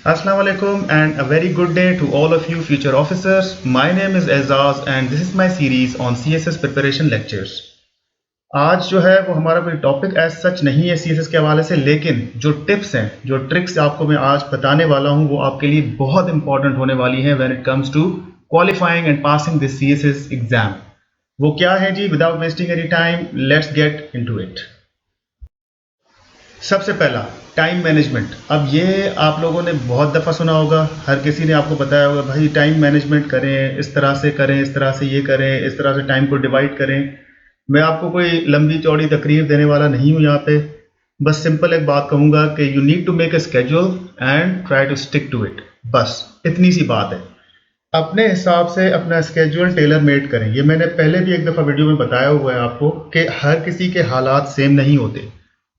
Assalamu alaikum and a very good day to all of you future officers. My name is Aizaz and this is my series on CSS preparation lectures. आज जो है वो हमारा कोई topic as such नहीं है CSS के हवाले से, लेकिन जो टिप्स हैं, जो ट्रिक्स आपको मैं आज बताने वाला हूँ वो आपके लिए बहुत इंपॉर्टेंट होने वाली हैं when it comes to qualifying and passing this CSS exam. वो क्या है जी? Without wasting any time, let's get into it. सबसे पहला, टाइम मैनेजमेंट। अब ये आप लोगों ने बहुत दफ़ा सुना होगा, हर किसी ने आपको बताया होगा भाई टाइम मैनेजमेंट करें, इस तरह से करें, इस तरह से ये करें, इस तरह से टाइम को डिवाइड करें। मैं आपको कोई लंबी चौड़ी तकरीर देने वाला नहीं हूँ यहाँ पे, बस सिंपल एक बात कहूँगा कि you need to make a schedule and try to stick to it. बस इतनी सी बात है। अपने हिसाब से अपना स्केड्यूल टेलर मेड करें। ये मैंने पहले भी एक दफ़ा वीडियो में बताया हुआ है आपको कि हर किसी के हालात सेम नहीं होते।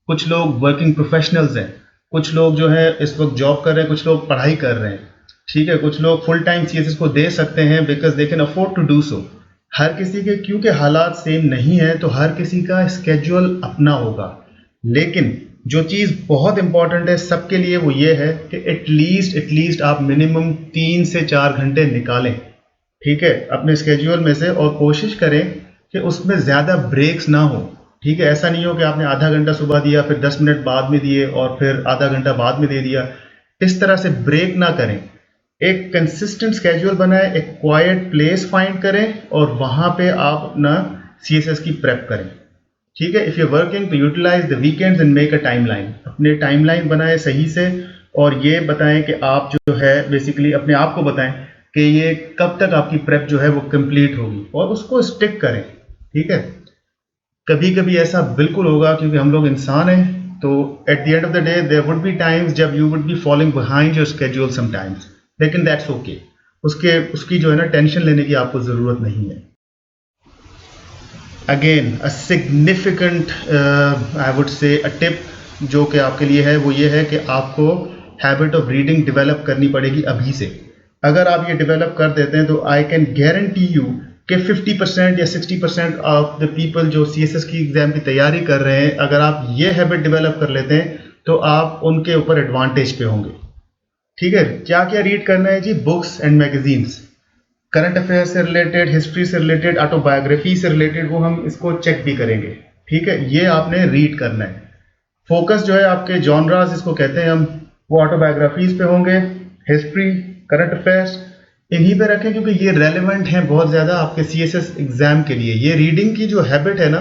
कुछ लोग वर्किंग प्रोफेशनल्स हैं, कुछ लोग जो है इस वक्त जॉब कर रहे हैं, कुछ लोग पढ़ाई कर रहे हैं, ठीक है, कुछ लोग फुल टाइम CSS को दे सकते हैं because they can afford to do so. हर किसी के क्योंकि हालात सेम नहीं है तो हर किसी का स्केड्यूल अपना होगा। लेकिन जो चीज़ बहुत इंपॉर्टेंट है सबके लिए वो ये है कि एटलीस्ट आप मिनिमम 3 से 4 घंटे निकालें, ठीक है, अपने स्केड्यूल में से, और कोशिश करें कि उसमें ज़्यादा ब्रेक्स ना हो। ठीक है, ऐसा नहीं हो कि आपने आधा घंटा सुबह दिया, फिर 10 मिनट बाद में दिए और फिर आधा घंटा बाद में दे दिया। इस तरह से ब्रेक ना करें। एक कंसिस्टेंट स्केड्यूल बनाएं, एक क्वाइट प्लेस फाइंड करें और वहां पे आप अपना CSS की प्रेप करें। ठीक है, इफ़ यू वर्किंग तो utilize the weekends and make a timeline. अपने टाइमलाइन बनाएं सही से और ये बताएं कि आप जो है बेसिकली अपने आप को बताएं कि ये कब तक आपकी प्रेप जो है वो कंप्लीट होगी और उसको स्टिक करें। ठीक है, कभी कभी ऐसा बिल्कुल होगा क्योंकि हम लोग इंसान हैं, तो at the end of the day there would be times जब you would be following behind your schedule sometimes, लेकिन दैट्स ओके। उसकी जो है ना टेंशन लेने की आपको ज़रूरत नहीं है। Again a significant I would say a tip जो कि आपके लिए है वो ये है कि आपको हैबिट ऑफ रीडिंग डेवलप करनी पड़ेगी अभी से। अगर आप ये डेवलप कर देते हैं तो आई कैन गारंटी यू कि 50% या 60% ऑफ द पीपल जो CSS की एग्ज़ाम की तैयारी कर रहे हैं, अगर आप ये हैबिट डेवलप कर लेते हैं तो आप उनके ऊपर एडवांटेज पे होंगे। ठीक है, क्या क्या रीड करना है जी? Books and magazines, current affair से रिलेटेड, हिस्ट्री से रिलेटेड, ऑटोबायोग्राफी से रिलेटेड, वो हम इसको चेक भी करेंगे। ठीक है, ये आपने रीड करना है। फोकस जो है आपके जॉनरास इसको कहते हैं हम, वो ऑटोबायोग्राफीज पे होंगे, हिस्ट्री, करंट अफेयर्स, इन्हीं पे रखें क्योंकि ये रेलेवेंट हैं बहुत ज़्यादा आपके CSS एग्जाम के लिए। ये रीडिंग की जो हैबिट है ना,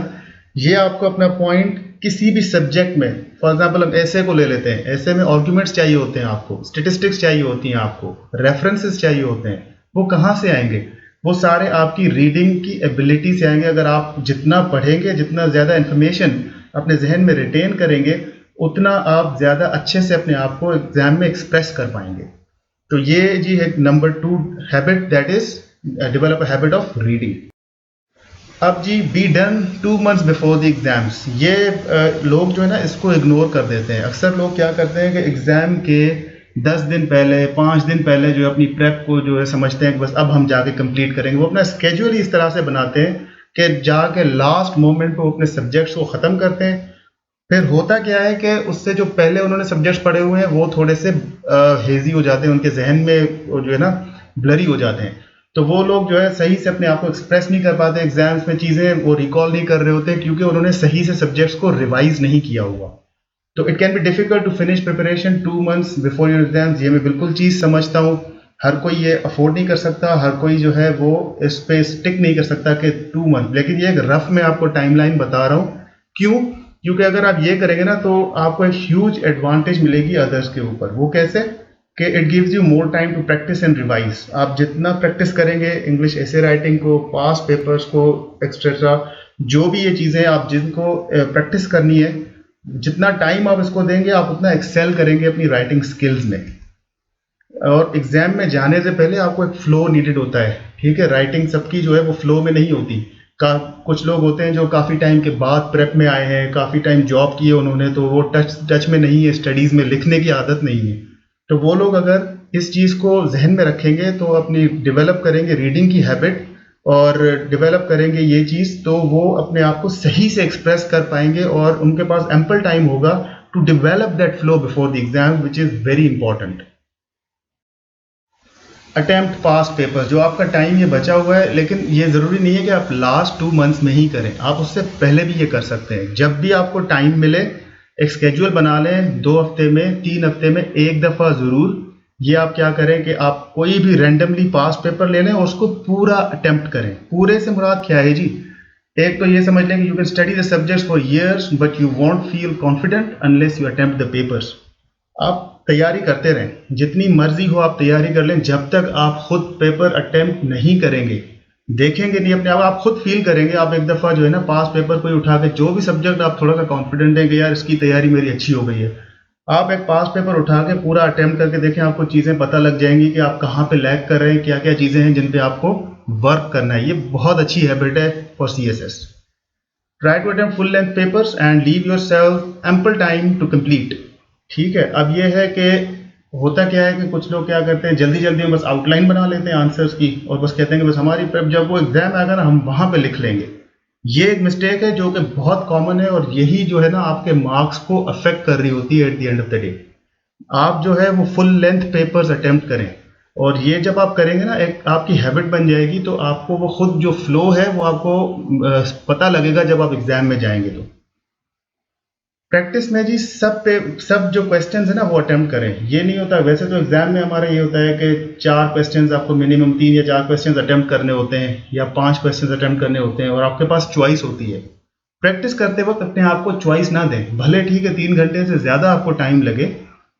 ये आपको अपना पॉइंट किसी भी सब्जेक्ट में, फॉर एग्जाम्पल हम ऐसे को ले लेते हैं, ऐसे में आर्ग्यूमेंट्स चाहिए होते हैं आपको, स्टेटिस्टिक्स चाहिए होती हैं आपको, रेफरेंसेस चाहिए होते हैं, वो कहाँ से आएंगे? वो सारे आपकी रीडिंग की एबिलिटी से आएंगे। अगर आप जितना पढ़ेंगे, जितना ज़्यादा इन्फॉर्मेशन अपने जहन में रिटेन करेंगे, उतना आप ज़्यादा अच्छे से अपने आप को एग्जाम में एक्सप्रेस कर पाएंगे। तो ये जी है number 2 habit, that is develop a habit of reading. अब जी be done 2 months before the exams. ये लोग जो है ना इसको इग्नोर कर देते हैं। अक्सर लोग क्या करते हैं कि एग्जाम के 10 दिन पहले, 5 दिन पहले जो है अपनी प्रेप को जो है समझते हैं कि बस अब हम जाके कंप्लीट करेंगे। वो अपना स्केड्यूल ही इस तरह से बनाते हैं कि जाके लास्ट मोमेंट पे अपने सब्जेक्ट्स को ख़त्म करते हैं। फिर होता क्या है कि उससे जो पहले उन्होंने सब्जेक्ट्स पढ़े हुए हैं वो थोड़े से हेजी हो जाते हैं, उनके जहन में वो जो है ना ब्लरी हो जाते हैं। तो वो लोग जो है सही से अपने आप को एक्सप्रेस नहीं कर पाते एग्जाम्स में, चीज़ें वो रिकॉल नहीं कर रहे होते क्योंकि उन्होंने सही से सब्जेक्ट्स को रिवाइज नहीं किया हुआ। तो it can be difficult to finish preparation 2 months before your exams. ये मैं बिल्कुल चीज़ समझता हूँ, हर कोई ये अफोर्ड नहीं कर सकता, हर कोई जो है वो इस पे स्टिक नहीं कर सकता कि 2 months, लेकिन ये एक रफ में आपको टाइमलाइन बता रहा हूँ। क्यों? क्योंकि अगर आप ये करेंगे ना तो आपको एक ह्यूज एडवांटेज मिलेगी अदर्स के ऊपर। वो कैसे? कि it gives you more time to practice and revise. आप जितना प्रैक्टिस करेंगे इंग्लिश एसे राइटिंग को, पास्ट पेपर्स को, एक्सेट्रा, जो भी ये चीज़ें आप जिनको प्रैक्टिस करनी है, जितना टाइम आप इसको देंगे आप उतना एक्सेल करेंगे अपनी राइटिंग स्किल्स में। और एग्जाम में जाने से पहले आपको एक फ्लो नीडेड होता है। ठीक है, राइटिंग सबकी जो है वो फ्लो में नहीं होती। कुछ लोग होते हैं जो काफ़ी टाइम के बाद प्रेप में आए हैं, काफ़ी टाइम जॉब किए उन्होंने, तो वो टच में नहीं है, स्टडीज़ में लिखने की आदत नहीं है। तो वो लोग अगर इस चीज़ को जहन में रखेंगे तो अपनी डेवलप करेंगे रीडिंग की हैबिट और डेवलप करेंगे ये चीज़, तो वो अपने आप को सही से एक्सप्रेस कर पाएंगे और उनके पास एम्पल टाइम होगा to develop that flow before the exam, which is very important. Attempt past paper, जो आपका टाइम ये बचा हुआ है, लेकिन ये ज़रूरी नहीं है कि आप लास्ट 2 मंथ्स में ही करें, आप उससे पहले भी ये कर सकते हैं। जब भी आपको टाइम मिले एक स्केड्यूल बना लें, 2 हफ्ते में, 3 हफ्ते में एक दफ़ा ज़रूर ये आप क्या करें कि आप कोई भी रैंडमली पास पेपर ले लें और उसको पूरा अटेम्प्ट करें। पूरे से मुराद क्या है जी? एक तो ये समझ लें कि you can study the subjects for years but you want feel confident unless you attempt the papers. आप तैयारी करते रहें, जितनी मर्जी हो आप तैयारी कर लें, जब तक आप खुद पेपर अटेम्प्ट नहीं करेंगे, देखेंगे नहीं अपने आप खुद फील करेंगे। आप एक दफ़ा जो है ना पास पेपर कोई उठा के, जो भी सब्जेक्ट आप थोड़ा सा कॉन्फिडेंट हैं कि यार इसकी तैयारी मेरी अच्छी हो गई है, आप एक पास पेपर उठा के पूरा अटेम्प्ट करके देखें, आपको चीज़ें पता लग जाएंगी कि आप कहाँ पे लैग कर रहे हैं, क्या क्या चीज़ें हैं जिन पे आपको वर्क करना है। ये बहुत अच्छी हैबिट है for CSS। Try to attempt full length papers and leave yourself ample time to complete. ठीक है, अब ये है कि होता क्या है कि कुछ लोग क्या करते हैं, जल्दी जल्दी में बस आउटलाइन बना लेते हैं आंसर्स की और बस कहते हैं कि बस हमारी प्रेप जब वो एग्जाम आएगा ना हम वहाँ पे लिख लेंगे। ये एक मिस्टेक है जो कि बहुत कॉमन है और यही जो है ना आपके मार्क्स को अफेक्ट कर रही होती है eight the end of the day. आप जो है वो फुल लेंथ पेपर्स अटेम्प्ट करें और ये जब आप करेंगे ना एक आपकी हैबिट बन जाएगी, तो आपको वो खुद जो फ्लो है वो आपको पता लगेगा जब आप एग्जाम में जाएंगे। तो प्रैक्टिस में जी सब जो क्वेश्चंस है ना वो अटेम्प्ट करें। ये नहीं होता, वैसे तो एग्जाम में हमारा ये होता है कि 4 क्वेश्चंस आपको मिनिमम 3 या 4 क्वेश्चंस अटेम्प्ट करने होते हैं या 5 क्वेश्चंस अटेम्प्ट करने होते हैं और आपके पास चॉइस होती है। प्रैक्टिस करते वक्त अपने आप को चॉइस ना दें, भले ठीक है 3 घंटे से ज़्यादा आपको टाइम लगे,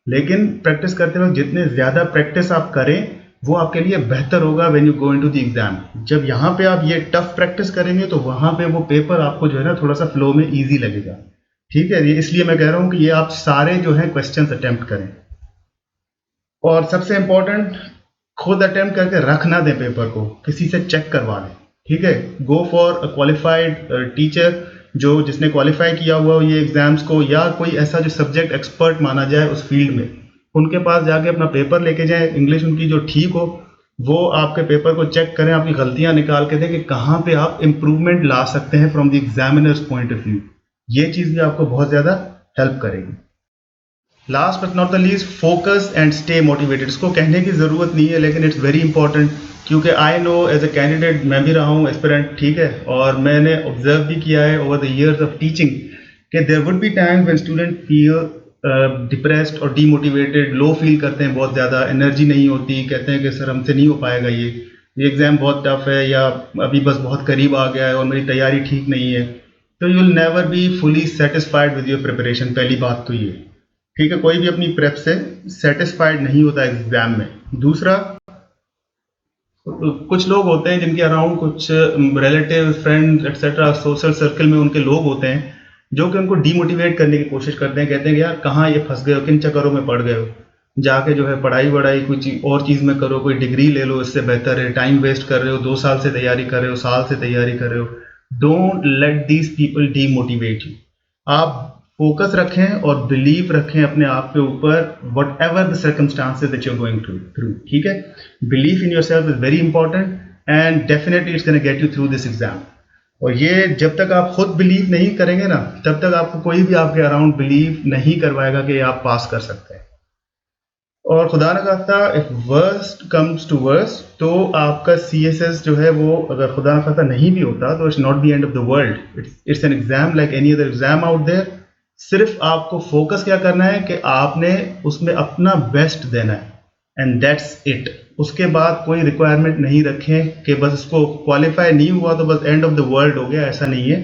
लेकिन प्रैक्टिस करते वक्त जितने ज़्यादा प्रैक्टिस आप करें वो आपके लिए बेहतर होगा when you go into the exam. जब यहाँ पे आप ये टफ प्रैक्टिस करेंगे तो वहाँ पे वो पेपर आपको जो है ना थोड़ा सा फ्लो में ईजी लगेगा। ठीक है, ये इसलिए मैं कह रहा हूँ कि ये आप सारे जो है क्वेश्चंस अटेम्प्ट करें और सबसे इंपॉर्टेंट खुद अटेम्प्ट करके रख ना दें पेपर को, किसी से चेक करवा लें। ठीक है, go for a qualified teacher जो जिसने क्वालिफाई किया हुआ हो ये एग्जाम्स को, या कोई ऐसा जो सब्जेक्ट एक्सपर्ट माना जाए उस फील्ड में, उनके पास जाके अपना पेपर लेके जाएं, इंग्लिश उनकी जो ठीक हो वो आपके पेपर को चेक करें, आपकी गलतियां निकाल के दें कि कहाँ पे आप इम्प्रूवमेंट ला सकते हैं from the examiners point of view. ये चीज़ भी आपको बहुत ज़्यादा हेल्प करेगी। Last but not the least, focus and stay motivated. इसको कहने की ज़रूरत नहीं है लेकिन इट्स वेरी इंपॉर्टेंट, क्योंकि I know as a candidate मैं भी रहा हूँ एस्पिरेंट। ठीक है, और मैंने ऑब्जर्व भी किया है over the years of teaching कि there would be times when student feel depressed और डीमोटिवेटेड, लो फील करते हैं, बहुत ज़्यादा एनर्जी नहीं होती, कहते हैं कि सर हमसे नहीं हो पाएगा, ये एग्ज़ाम बहुत टफ है या अभी बस बहुत करीब आ गया है और मेरी तैयारी ठीक नहीं है। तो you will never be fully satisfied with your preparation. पहली बात तो ये, ठीक है, कोई भी अपनी प्रेप से सेटिस्फाइड नहीं होता एग्जाम में। दूसरा, कुछ लोग होते हैं जिनके अराउंड कुछ relative friends etcetera social circle में उनके लोग होते हैं जो कि उनको डीमोटिवेट करने की कोशिश करते हैं, कहते हैं कि यार कहाँ ये फंस गए हो, किन चक्करों में पड़ गए हो, जाके जो है पढ़ाई वढ़ाई कुछ और चीज़ में करो, कोई डिग्री ले लो, इससे बेहतर है, टाइम वेस्ट कर रहे हो, 2 साल से तैयारी कर रहे हो, साल से तैयारी कर रहे हो। Don't let these people demotivate you. आप फोकस रखें और बिलीव रखें अपने आप के ऊपर, whatever the circumstances that you are going through. ठीक है, believe in yourself is very important and definitely it's gonna get you through this exam. और ये जब तक आप खुद बिलीव नहीं करेंगे ना, तब तक आपको कोई भी आपके अराउंड बिलीव नहीं करवाएगा कि आप पास कर सकते हैं। और खुदा न खास्ता if worst comes to worst, तो आपका CSS जो है वो अगर खुदा न खास्ता नहीं भी होता तो it's not the end of the world, it's an exam like any other exam out there. सिर्फ आपको फोकस क्या करना है कि आपने उसमें अपना बेस्ट देना है एंड दैट्स इट। उसके बाद कोई रिक्वायरमेंट नहीं रखें कि बस इसको क्वालिफाई नहीं हुआ तो बस एंड ऑफ द वर्ल्ड हो गया, ऐसा नहीं है।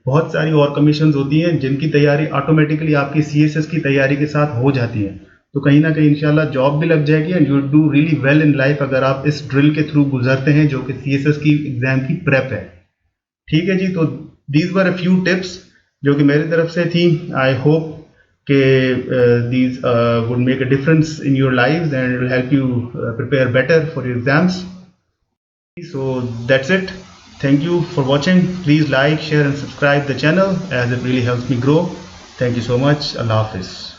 बहुत सारी और कमीशंस होती हैं जिनकी तैयारी ऑटोमेटिकली आपकी CSS की तैयारी के साथ हो जाती है, तो कहीं ना कहीं इंशाल्लाह जॉब भी लग जाएगी and you do really well in life अगर आप इस ड्रिल के थ्रू गुजरते हैं जो कि CSS की एग्जाम की प्रेप है। ठीक है जी, तो these were a few tips जो कि मेरी तरफ से थी। आई होप के these would make a difference in your lives and will help you prepare better for your exams. So that's it. Thank you for watching. Please like, share and subscribe the channel as it really helps me grow. Thank you so much. Allah Hafiz.